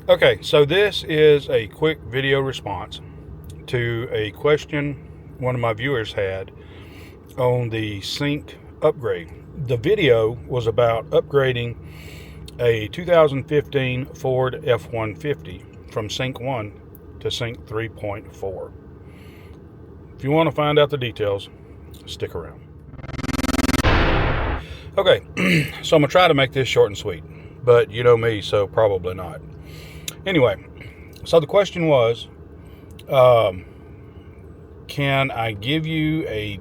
Okay, so this is a quick video response to a question one of my viewers had on the sync upgrade. The video was about upgrading a 2015 Ford F-150 from sync 1 to sync 3.4. If you want to find out the details, stick around. Okay, so I'm going to try to make this short and sweet, but you know me, so probably not. Anyway, so the question was, can I give you a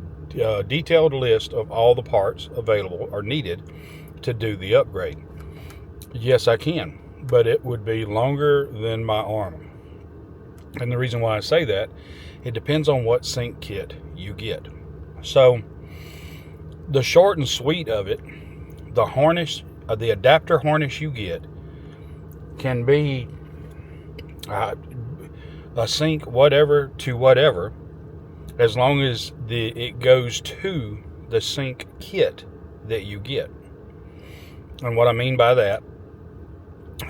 detailed list of all the parts available or needed to do the upgrade? Yes, I can, but it would be longer than my arm. And the reason why I say that, it depends on what sync kit you get. So the short and sweet of it, the harness, the adapter harness you get can be a sync whatever to whatever, as long as it goes to the sync kit that you get. And what I mean by that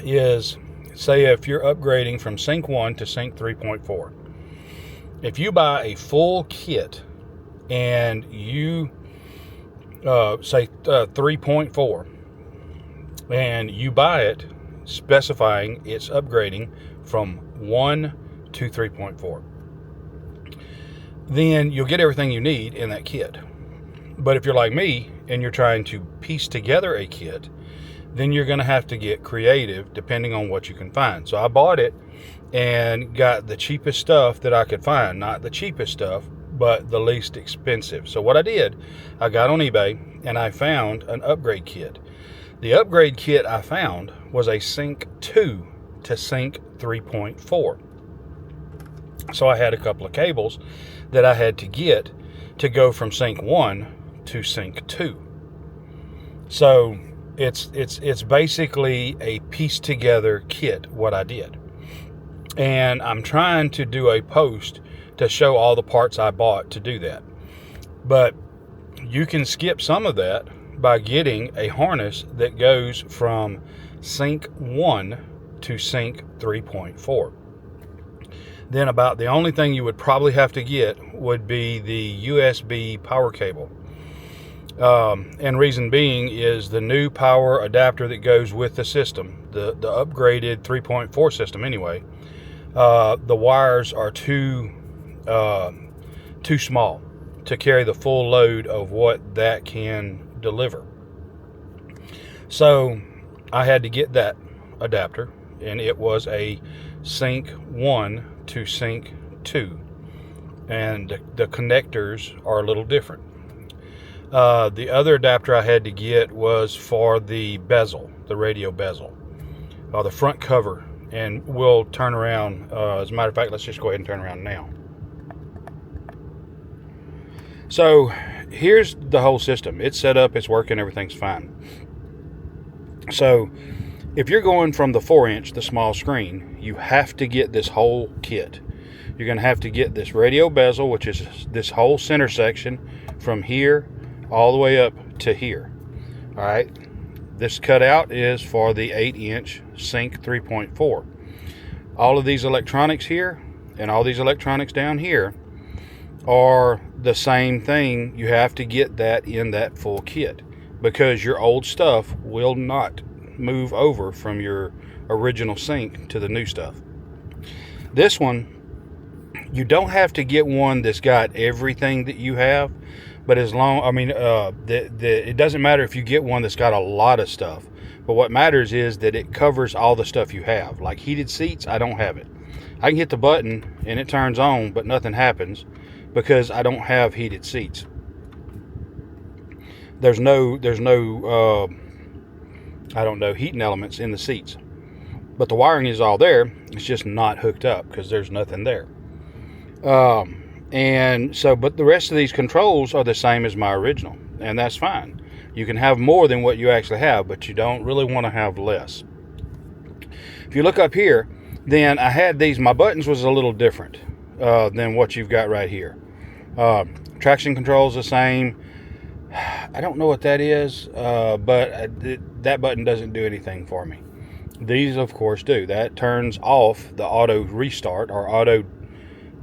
is, say if you're upgrading from sync 1 to sync 3.4, if you buy a full kit and you say 3.4, and you buy it specifying it's upgrading from 1 to 3.4, then you'll get everything you need in that kit. But if you're like me and you're trying to piece together a kit, then you're going to have to get creative depending on what you can find. So I bought it and got the cheapest stuff that I could find. Not the cheapest stuff, but the least expensive. So what I did, I got on eBay and I found an upgrade kit. The upgrade kit I found was a sync 2 to sync 3.4. So I had a couple of cables that I had to get to go from sync 1 to sync 2. So it's basically a piece together kit, what I did. And I'm trying to do a post to show all the parts I bought to do that. But you can skip some of that by getting a harness that goes from sync 1 to sync 3.4. Then about the only thing you would probably have to get would be the USB power cable. And reason being is the new power adapter that goes with the system, the upgraded 3.4 system anyway, the wires are too small to carry the full load of what that can deliver. So I had to get that adapter, and it was a sync 1 to sync 2, and the connectors are a little different. The other adapter I had to get was for the bezel, the radio bezel, the front cover, and we'll turn around. As a matter of fact, let's just go ahead and turn around now. So here's the whole system. It's set up, it's working, everything's fine. So if you're going from the 4-inch, the small screen, you have to get this whole kit. You're going to have to get this radio bezel, which is this whole center section from here all the way up to here. All right. This cutout is for the 8-inch sync 3.4. All of these electronics here and all these electronics down here are the same thing. You have to get that in that full kit, because your old stuff will not move over from your original sync to the new stuff. This one, you don't have to get one that's got everything that you have, but as long, it doesn't matter if you get one that's got a lot of stuff, but what matters is that it covers all the stuff you have. Like heated seats, I don't have it. I can hit the button and it turns on, but nothing happens because I don't have heated seats. There's no heating elements in the seats, but the wiring is all there. It's just not hooked up because there's nothing there. And so, but the rest of these controls are the same as my original, and that's fine. You can have more than what you actually have, but you don't really want to have less. If you look up here, then I had these, my buttons was a little different than what you've got right here. Traction control is the same. I don't know what that is, but that button doesn't do anything for me. These, of course, do. That turns off the auto restart or auto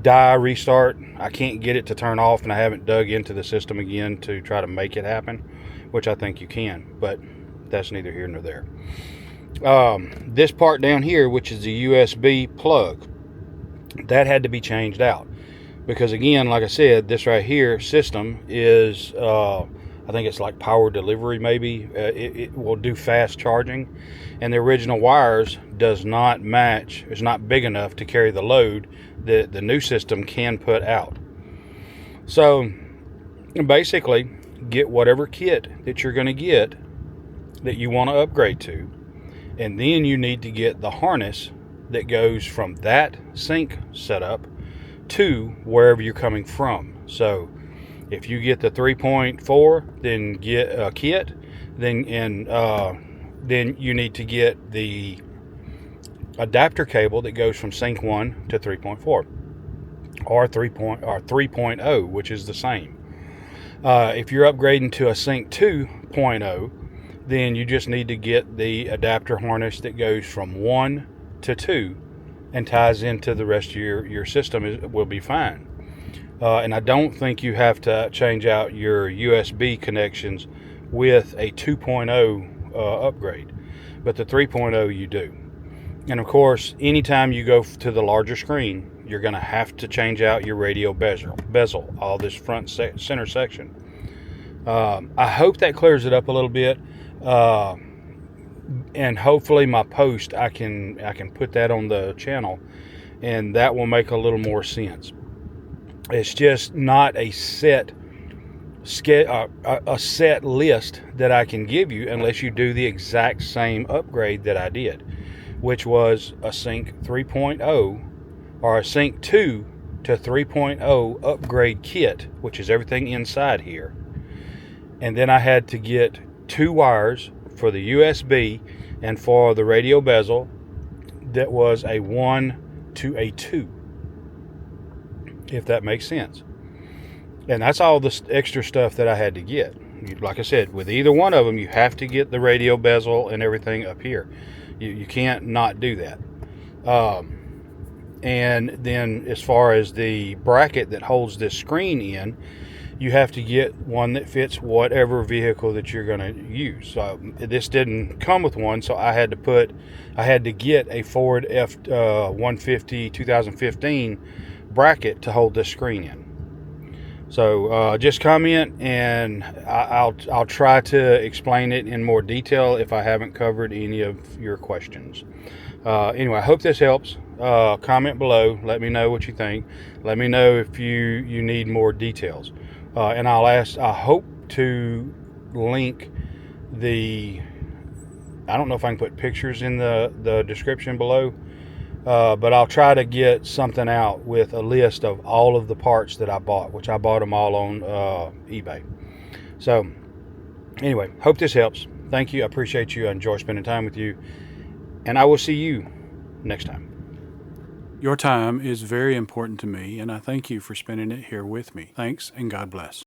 die restart. I can't get it to turn off, and I haven't dug into the system again to try to make it happen, which I think you can, but that's neither here nor there. This part down here, which is the USB plug, that had to be changed out because, again, like I said, this right here system is I think it's like power delivery, maybe. It will do fast charging, and the original wires does not match. It's not big enough to carry the load that the new system can put out. So basically, get whatever kit that you're going to get that you want to upgrade to, and then you need to get the harness that goes from that sync setup to wherever you're coming from. So if you get the 3.4, then get a kit, then you need to get the adapter cable that goes from sync 1 to 3.4 or 3.0, which is the same. If you're upgrading to a sync 2.0, then you just need to get the adapter harness that goes from 1 to 2 and ties into the rest of your system. Will be fine. And I don't think you have to change out your USB connections with a 2.0 upgrade, but the 3.0 you do. And of course, anytime you go to the larger screen, you're going to have to change out your radio bezel, all this front center section. I hope that clears it up a little bit, and hopefully my post I can put that on the channel, and that will make a little more sense. It's just not a set list that I can give you unless you do the exact same upgrade that I did, which was a sync 3.0 or a sync 2 to 3.0 upgrade kit, which is everything inside here. And then I had to get 2 wires for the USB and for the radio bezel that was a 1 to a 2. If that makes sense. And that's all the extra stuff that I had to get. Like I said, with either one of them, you have to get the radio bezel and everything up here. You can't not do that. And then as far as the bracket that holds this screen in, you have to get one that fits whatever vehicle that you're going to use. So this didn't come with one, so I had to get a Ford F-150 2015 bracket to hold this screen in. So just comment, and I'll try to explain it in more detail if I haven't covered any of your questions. Anyway, I hope this helps. Comment below. Let me know what you think. Let me know if you need more details. And I hope to link I don't know if I can put pictures in the description below. But I'll try to get something out with a list of all of the parts that I bought, which I bought them all on eBay. So anyway, hope this helps. Thank you. I appreciate you. I enjoy spending time with you. And I will see you next time. Your time is very important to me, and I thank you for spending it here with me. Thanks, and God bless.